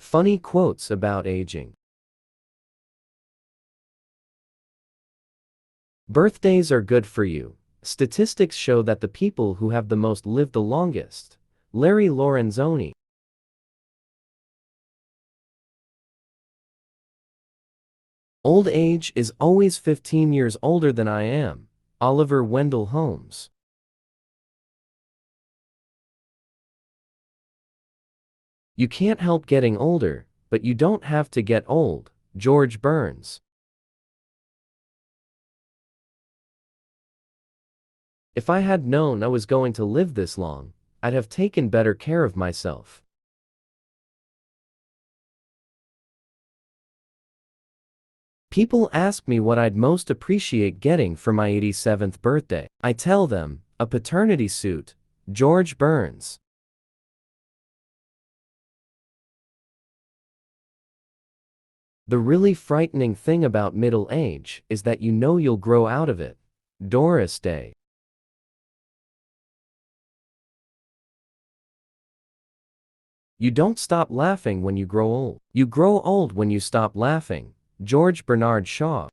Funny quotes about aging. Birthdays are good for you. Statistics show that the people who have the most live the longest. Larry Lorenzoni. Old age is always 15 years older than I am. Oliver Wendell Holmes. You can't help getting older, but you don't have to get old. George Burns. If I had known I was going to live this long, I'd have taken better care of myself. People ask me what I'd most appreciate getting for my 87th birthday. I tell them, a paternity suit. George Burns. The really frightening thing about middle age is that you know you'll grow out of it. Doris Day. You don't stop laughing when you grow old. You grow old when you stop laughing. George Bernard Shaw.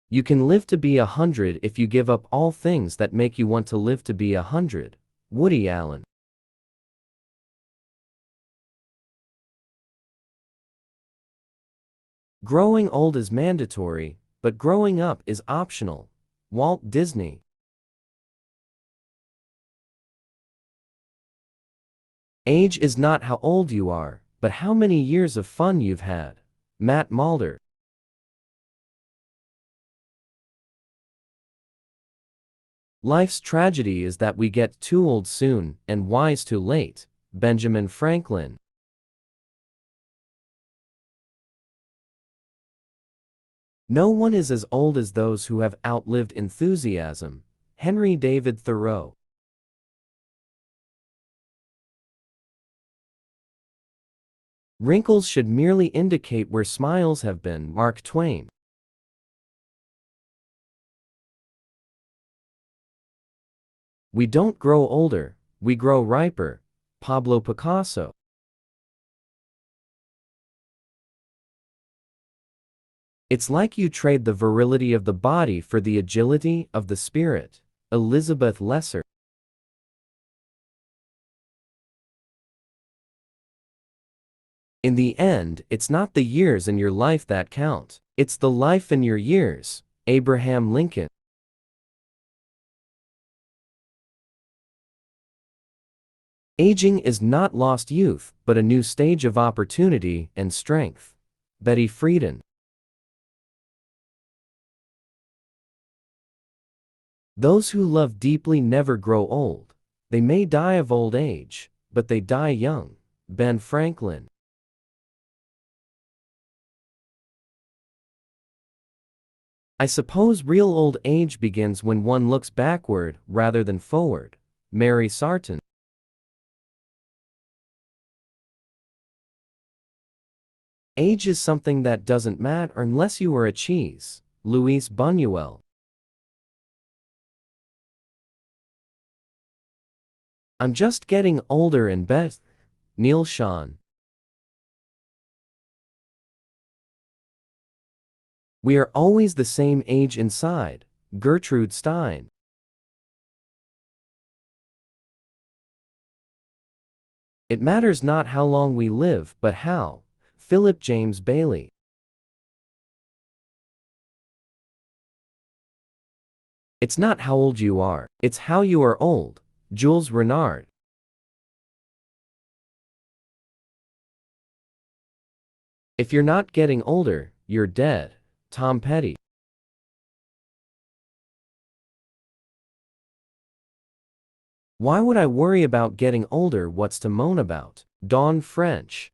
You can live to be 100 if you give up all things that make you want to live to be 100. Woody Allen. Growing old is mandatory, but growing up is optional. Walt Disney. Age is not how old you are, but how many years of fun you've had. Matt Mulder. Life's tragedy is that we get too old soon and wise too late. Benjamin Franklin. No one is as old as those who have outlived enthusiasm. Henry David Thoreau. Wrinkles should merely indicate where smiles have been. Mark Twain. We don't grow older, we grow riper. Pablo Picasso. It's like you trade the virility of the body for the agility of the spirit. Elizabeth Lesser. In the end, it's not the years in your life that count. It's the life in your years. Abraham Lincoln. Aging is not lost youth, but a new stage of opportunity and strength. Betty Friedan. Those who love deeply never grow old. They may die of old age, but they die young. Ben Franklin. I suppose real old age begins when one looks backward rather than forward. Mary Sarton. Age is something that doesn't matter unless you are a cheese. Luis Buñuel. I'm just getting older and better. Neil Sean. We are always the same age inside. Gertrude Stein. It matters not how long we live, but how. Philip James Bailey. It's not how old you are, it's how you are old. Jules Renard. If you're not getting older, you're dead. Tom Petty. Why would I worry about getting older? What's to moan about? Dawn French.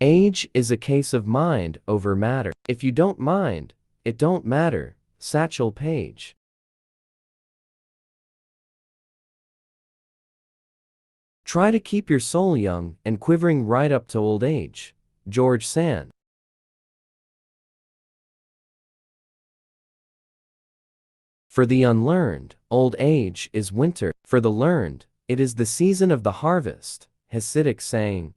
Age is a case of mind over matter. If you don't mind, it don't matter. Satchel Paige. Try to keep your soul young and quivering right up to old age. George Sand. For the unlearned, old age is winter. For the learned, it is the season of the harvest. Hasidic saying.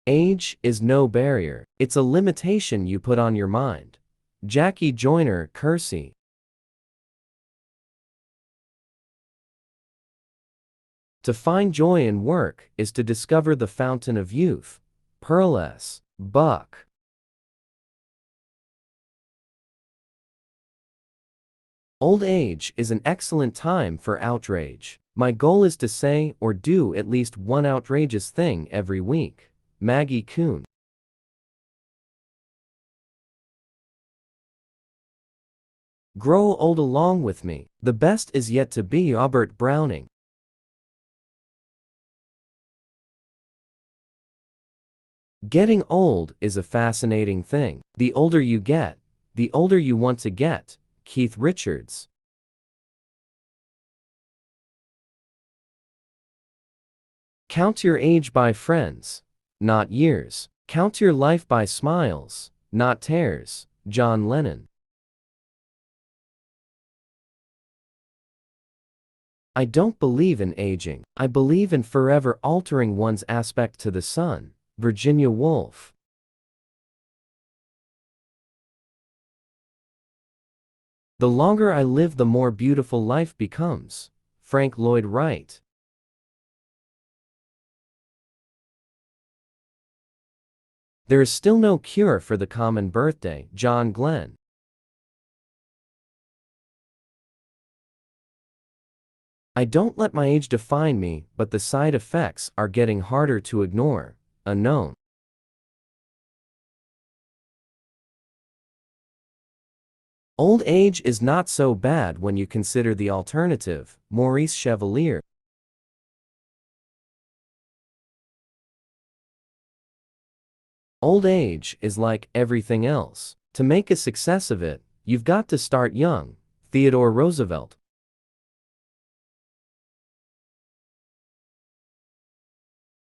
Age is no barrier, it's a limitation you put on your mind. Jackie Joyner Kersey. To find joy in work is to discover the fountain of youth. Pearl S. Buck. Old age is an excellent time for outrage. My goal is to say or do at least one outrageous thing every week. Maggie Kuhn. Grow old along with me. The best is yet to be. Robert Browning. Getting old is a fascinating thing. The older you get, the older you want to get. Keith Richards. Count your age by friends, not years. Count your life by smiles, not tears. John Lennon. I don't believe in aging. I believe in forever altering one's aspect to the sun. Virginia Woolf. The longer I live, the more beautiful life becomes. Frank Lloyd Wright. There is still no cure for the common birthday. John Glenn. I don't let my age define me, but the side effects are getting harder to ignore. Unknown. Old age is not so bad when you consider the alternative. Maurice Chevalier. Old age is like everything else. To make a success of it, you've got to start young. Theodore Roosevelt.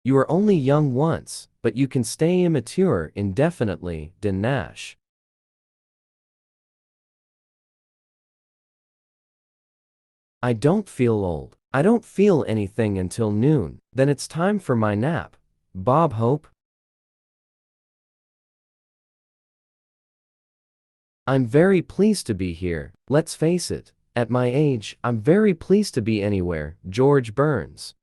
You are only young once, but you can stay immature indefinitely. Don Nash. I don't feel old. I don't feel anything until noon. Then it's time for my nap. Bob Hope. I'm very pleased to be here. Let's face it, at my age, I'm very pleased to be anywhere. George Burns.